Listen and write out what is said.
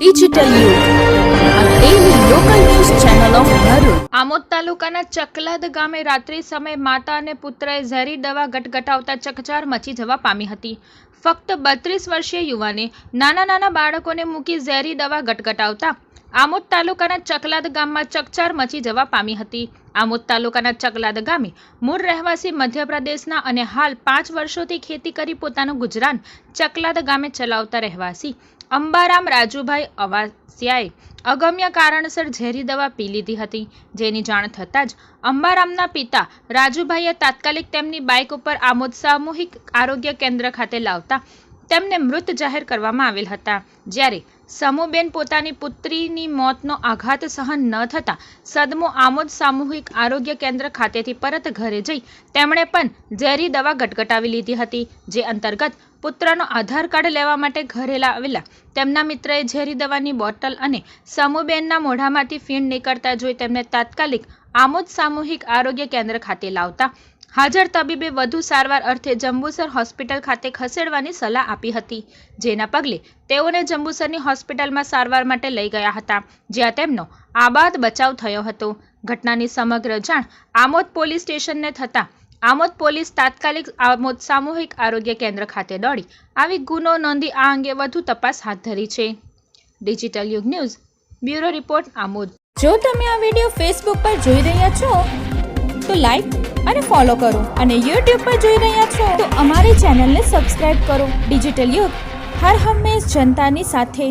Digital યુગ, a daily local news channel of Bharuch. Amod તાલુકાના ચકલાદ ગામે રાત્રિ સમયે માતા અને પુત્રએ ઝેરી દવા ગટગટાવતા ચકચાર મચી જવા પામી હતી. ફક્ત 32 વર્ષીય યુવાને નાના બાળકોને મૂકી ઝેરી દવા ગટગટાવતા આમોદ તાલુકાના ચકલાદ ગામમાં ચકચાર મચી જવા પામી હતી. આમોદ તાલુકાના ચકલાદ ગામે મૂળ રહેવાસી મધ્યપ્રદેશના અને હાલ 5 વર્ષોથી ખેતી કરી પોતાનું ગુજરાન ચકલાદ ગામે ચલાવતા રહેવાસી અંબારામ રાજુભાઈ અવાસિયાએ અગમ્ય કારણસર ઝેરી દવા પી લીધી હતી. જેની જાણ થતાં જ અંબારામના પિતા રાજુભાઈએ તાત્કાલિક તેમની બાઇક ઉપર આમોદ સામૂહિક આરોગ્ય કેન્દ્ર ખાતે લાવતા તેમને મૃત જાહેર કરવામાં આવેલ હતા. જ્યારે સમૂહબેન પોતાની પુત્રીની મોતનો આઘાત સહન ન થતા સદમો આમોદ સામૂહિક આરોગ્ય કેન્દ્ર ખાતેથી પરત ઘરે જઈ તેમણે પણ ઝેરી દવા ગટગટાવી લીધી હતી. જે અંતર્ગત પુત્રનો આધાર કાર્ડ લેવા માટે ઘરે લાવેલા તેમના મિત્રએ ઝેરી દવાની બોટલ અને સમૂહબેનના મોઢામાંથી ફીણ નીકળતા જોઈ તેમને તાત્કાલિક આમોદ સામૂહિક આરોગ્ય કેન્દ્ર ખાતે લાવતા હાજર તબીબે વધુ સારવાર અર્થે જંબુસર હોસ્પિટલ ખાતે ખસેડવાની સલાહ આપી હતી. જેના પગલે તેઓને જંબુસરની હોસ્પિટલમાં સારવાર માટે લઈ ગયા હતા, જ્યાં તેમનો આબાદ બચાવ થયો હતો. ઘટનાની સમગ્ર જાણ આમોદ પોલીસ સ્ટેશનને થતાં આમોદ પોલીસ તાત્કાલિક આમોદ સામૂહિક આરોગ્ય કેન્દ્ર ખાતે દોડી આવી ગુનો નોંધી આ અંગે વધુ તપાસ હાથ ધરી છે. ડિજિટલ યુગ ન્યૂઝ બ્યુરો રિપોર્ટ આમોદ. જો તમે આ વિડીયો ફેસબુક પર જોઈ રહ્યા છો તો લાઈક અને ફોલો કરો, અને યુટ્યુબ પર જોઈ રહ્યા છો તો અમારી ચેનલને સબસ્ક્રાઇબ કરો. ડિજિટલ યુગ હર હંમેશ જનતાની સાથે.